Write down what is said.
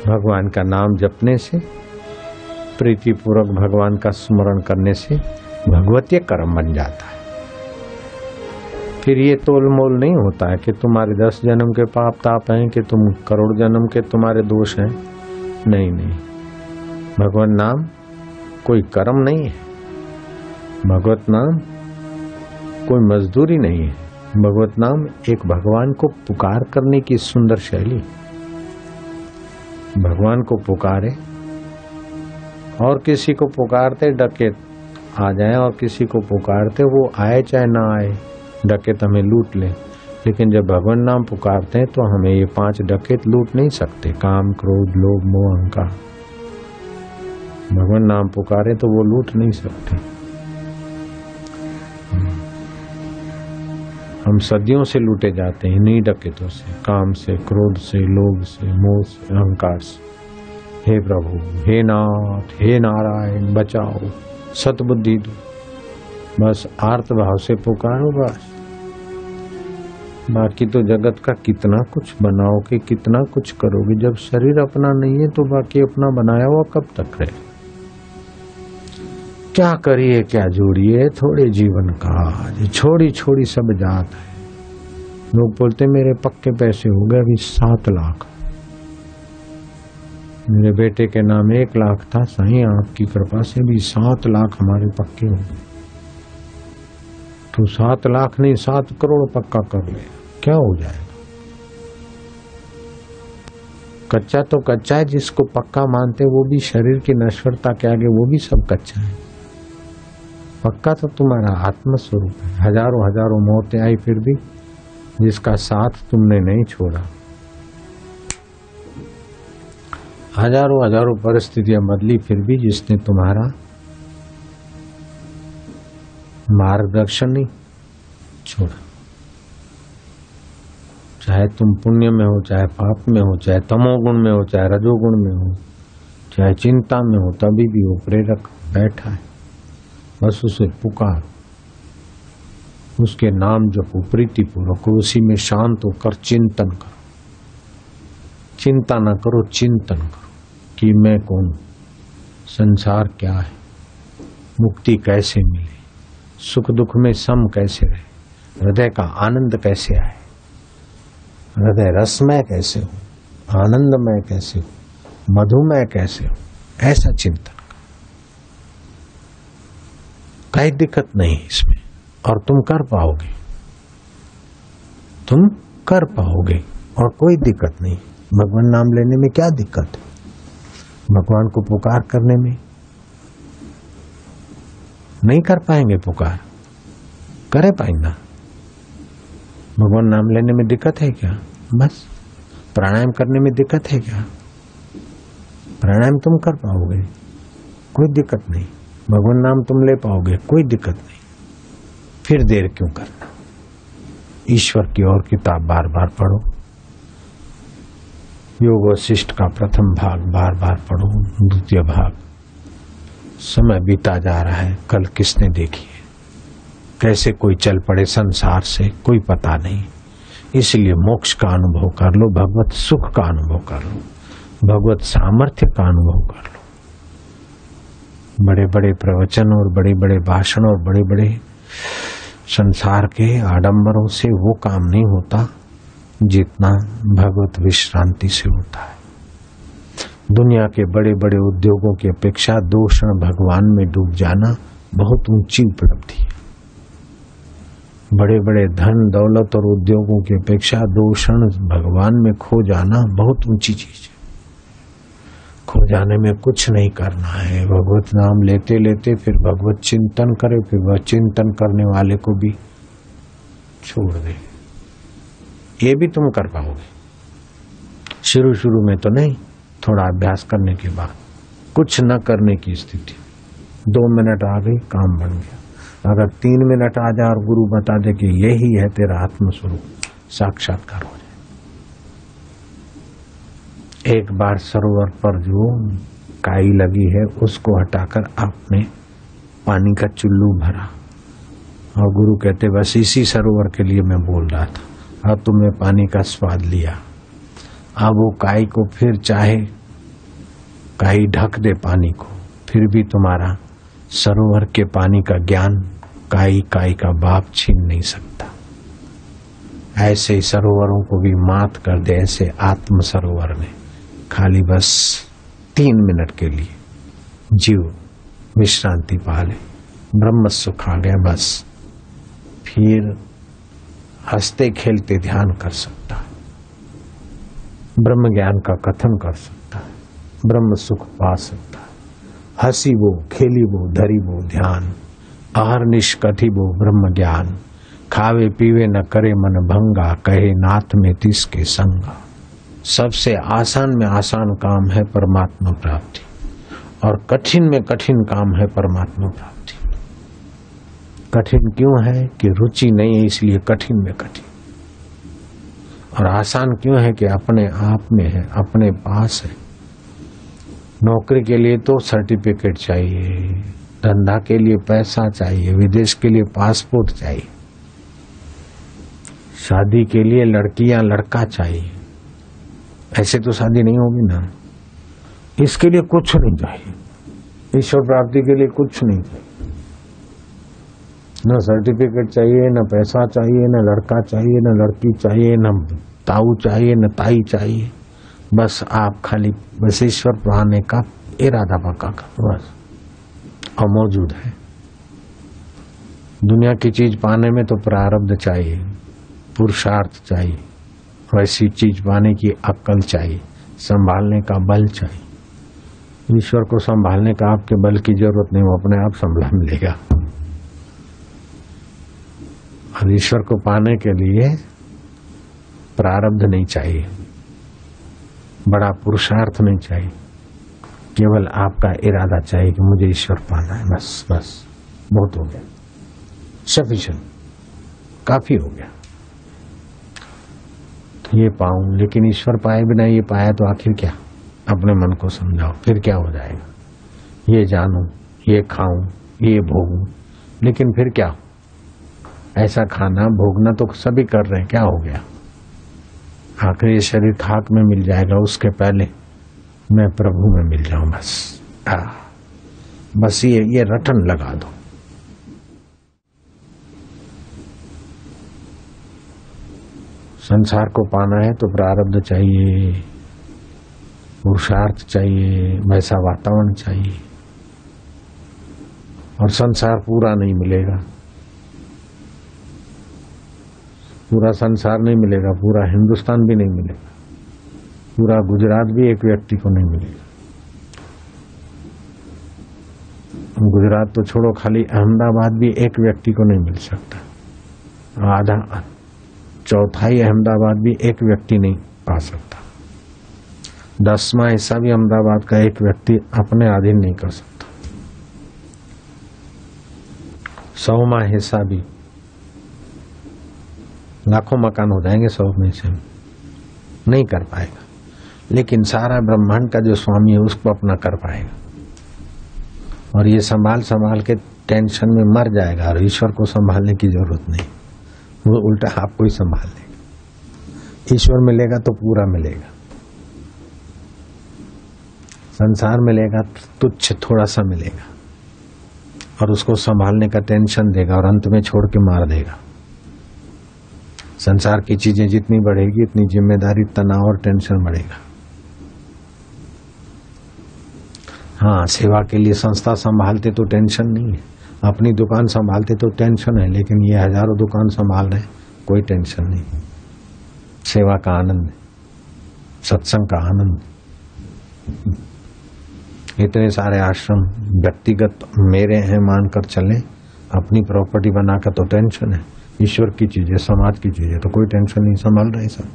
भगवान का नाम जपने से, प्रीतिपूर्वक भगवान का स्मरण करने से भगवतीय कर्म बन जाता है। फिर ये तोल मोल नहीं होता है कि तुम्हारे 10 जन्म के पाप ताप हैं कि तुम करोड़ जन्म के तुम्हारे दोष हैं। नहीं नहीं, भगवान नाम कोई कर्म नहीं है, भगवत नाम कोई मजदूरी नहीं है। भगवत नाम एक भगवान को पुकार करने की सुंदर शैली। भगवान को पुकारे और किसी को पुकारते डकैत आ जाए और किसी को पुकारते वो आए चाहे ना आए, डकैत हमें लूट ले, लेकिन जब भगवान नाम पुकारते हैं तो हमें ये 5 डकैत लूट नहीं सकते, काम क्रोध लोभ मोह अहंकार। भगवान नाम पुकारे तो वो लूट नहीं सकते। हम सदियों से लूटे जाते हैं इन्हीं डकैतों से, काम से, क्रोध से, लोभ से, मोह से, अहंकार से। हे प्रभु, हे नाथ, हे नारायण, बचाओ, सतबुद्धि दो। बस आर्त भाव से पुकारो बस। बाकी तो जगत का कितना कुछ बनाओगे, कितना कुछ करोगे, जब शरीर अपना नहीं है तो बाकी अपना बनाया हुआ कब तक रहे। क्या करिए क्या जोड़िए, थोड़े जीवन का छोड़ी छोड़ी सब जात है। लोग बोलते मेरे पक्के पैसे हो गए अभी 7 लाख। मेरे बेटे के नाम 1 लाख था, सही आपकी कृपा से भी 7 लाख हमारे पक्के हो गए। तो 7 लाख नहीं 7 करोड़ पक्का कर ले, क्या हो जाएगा। कच्चा तो कच्चा है, जिसको पक्का मानते वो भी शरीर की नश्वरता के आगे वो भी सब कच्चा है। पक्का तो तुम्हारा आत्म स्वरूप है। हजारों हजारों मौतें आई फिर भी जिसका साथ तुमने नहीं छोड़ा, हजारों हजारों परिस्थितियां बदली फिर भी जिसने तुम्हारा मार्गदर्शन नहीं छोड़ा। चाहे तुम पुण्य में हो, चाहे पाप में हो, चाहे तमोगुण में हो, चाहे रजोगुण में हो, चाहे चिंता में हो, तभी भी वो प्रेरक बैठा है। बस उसे पुकार, उसके नाम जपो प्रीतिपूर्वक, उसी में शांत होकर चिंतन करो। चिंता न करो, चिंतन करो कि मैं कौन, संसार क्या है, मुक्ति कैसे मिले, सुख दुख में सम कैसे रहे, हृदय का आनंद कैसे आए, हृदय रसमय कैसे हो, आनंदमय कैसे हो, मधुमय कैसे हो, ऐसा चिंतन। कोई दिक्कत नहीं इसमें और तुम कर पाओगे, तुम कर पाओगे और कोई दिक्कत नहीं। भगवान नाम लेने में क्या दिक्कत है, भगवान को पुकार करने में। नहीं कर पाएंगे पुकार, करे पाएंगे। भगवान नाम लेने में दिक्कत है क्या, बस प्राणायाम करने में दिक्कत है क्या, प्राणायाम तुम कर पाओगे, कोई दिक्कत नहीं। भगवान नाम तुम ले पाओगे, कोई दिक्कत नहीं। फिर देर क्यों करना, ईश्वर की और किताब बार बार पढ़ो। योग वशिष्ठ का प्रथम भाग बार बार पढ़ो, द्वितीय भाग। समय बीता जा रहा है, कल किसने देखी है, कैसे कोई चल पड़े संसार से कोई पता नहीं। इसलिए मोक्ष का अनुभव कर लो, भगवत सुख का अनुभव कर लो, भगवत सामर्थ्य का अनुभव कर लो। बड़े बड़े प्रवचन और बड़े बड़े भाषण और बड़े बड़े संसार के आडंबरों से वो काम नहीं होता जितना भगवत विश्रांति से होता है। दुनिया के बड़े बड़े उद्योगों की अपेक्षा 2 क्षण भगवान में डूब जाना बहुत ऊंची उपलब्धि है। बड़े बड़े धन दौलत और उद्योगों की अपेक्षा 2 क्षण भगवान में खो जाना बहुत ऊंची चीज है। खो जाने में कुछ नहीं करना है, भगवत नाम लेते लेते फिर भगवत चिंतन करे, फिर वह चिंतन करने वाले को भी छोड़ दे। ये भी तुम कर पाओगे, शुरू शुरू में तो नहीं, थोड़ा अभ्यास करने के बाद। कुछ न करने की स्थिति, 2 मिनट आ गई काम बन गया। अगर 3 मिनट आ जाए और गुरु बता दे कि यही है तेरा आत्मस्वरूप, साक्षात्कार हो जाए। एक बार सरोवर पर जो काई लगी है उसको हटाकर आपने पानी का चुल्लू भरा और गुरु कहते बस इसी सरोवर के लिए मैं बोल रहा था, अब तुमने पानी का स्वाद लिया। अब वो काई को फिर चाहे काई ढक दे पानी को, फिर भी तुम्हारा सरोवर के पानी का ज्ञान काई काई का बाप छीन नहीं सकता। ऐसे ही सरोवरों को भी मात कर दे, ऐसे आत्म सरोवर में खाली बस 3 मिनट के लिए जीव विश्रांति पा ले, ब्रह्म सुख आ गया बस, फिर हंसते खेलते ध्यान कर सकता है, ब्रह्म ज्ञान का कथन कर सकता है, ब्रह्म सुख पा सकता है। हंसी वो, खेली वो, धरी वो ध्यान, अहरनिश कथि वो ब्रह्म ज्ञान, खावे पीवे न करे मन भंगा, कहे नाथ में तिसके संगा। सबसे आसान में आसान काम है परमात्मा प्राप्ति, और कठिन में कठिन काम है परमात्मा प्राप्ति। कठिन क्यों है कि रुचि नहीं है, इसलिए कठिन में कठिन। और आसान क्यों है कि अपने आप में है, अपने पास है। नौकरी के लिए तो सर्टिफिकेट चाहिए, धंधा के लिए पैसा चाहिए, विदेश के लिए पासपोर्ट चाहिए, शादी के लिए लड़की या लड़का चाहिए। ऐसे तो शादी नहीं होगी ना। इसके लिए कुछ नहीं चाहिए, ईश्वर प्राप्ति के लिए कुछ नहीं चाहिए। न सर्टिफिकेट चाहिए, न पैसा चाहिए, न लड़का चाहिए, न लड़की चाहिए, न ताऊ चाहिए, न ताई चाहिए। बस आप खाली बस ईश्वर पाने का इरादा पक्का करो बस, और मौजूद है। दुनिया की चीज पाने में तो प्रारब्ध चाहिए, पुरुषार्थ चाहिए, वैसी चीज पाने की अक्ल चाहिए, संभालने का बल चाहिए। ईश्वर को संभालने का आपके बल की जरूरत नहीं, वो अपने आप संभाल लेगा। और ईश्वर को पाने के लिए प्रारब्ध नहीं चाहिए, बड़ा पुरुषार्थ नहीं चाहिए, केवल आपका इरादा चाहिए कि मुझे ईश्वर पाना है। बस बस बहुत हो गया, सफिशिएंट, काफी हो गया। तो ये पाऊं, लेकिन ईश्वर पाए बिना ये पाया तो आखिर क्या? अपने मन को समझाओ, फिर क्या हो जाएगा? ये जानूं, ये खाऊं, ये भोगूं, लेकिन फिर क्या? ऐसा खाना भोगना तो सभी कर रहे हैं, क्या हो गया? आखिर ये शरीर खाक में मिल जाएगा, उसके पहले मैं प्रभु में मिल जाऊं। बस ये रटन लगा दो। संसार को पाना है तो प्रारब्ध चाहिए, पुरुषार्थ चाहिए, वैसा वातावरण चाहिए। और संसार पूरा नहीं मिलेगा, पूरा संसार नहीं मिलेगा, पूरा हिंदुस्तान भी नहीं मिलेगा, पूरा गुजरात भी एक व्यक्ति को नहीं मिलेगा। गुजरात तो छोड़ो, खाली अहमदाबाद भी एक व्यक्ति को नहीं मिल सकता। आधा चौथाई अहमदाबाद भी एक व्यक्ति नहीं पा सकता। 10वां हिस्सा भी अहमदाबाद का एक व्यक्ति अपने अधीन नहीं कर सकता। 100वां हिस्सा भी, लाखों मकान हो जाएंगे 100 में से, नहीं कर पाएगा। लेकिन सारा ब्रह्मांड का जो स्वामी है उसको अपना कर पाएगा। और ये संभाल संभाल के टेंशन में मर जाएगा, और ईश्वर को संभालने की जरूरत नहीं, वो उल्टा आपको ही संभाल लेगा। ईश्वर मिलेगा तो पूरा मिलेगा, संसार मिलेगा तुच्छ थोड़ा सा मिलेगा, और उसको संभालने का टेंशन देगा और अंत में छोड़ के मार देगा। संसार की चीजें जितनी बढ़ेगी इतनी जिम्मेदारी, तनाव और टेंशन बढ़ेगा। हाँ, सेवा के लिए संस्था संभालते तो टेंशन नहीं है, अपनी दुकान संभालते तो टेंशन है, लेकिन ये हजारों दुकान संभाल रहे, कोई टेंशन नहीं। सेवा का आनंद, सत्संग का आनंद। इतने सारे आश्रम व्यक्तिगत मेरे हैं मानकर चले, अपनी प्रॉपर्टी बनाकर तो टेंशन है। ईश्वर की चीजें, समाज की चीजें तो कोई टेंशन नहीं, संभाल रहे सब।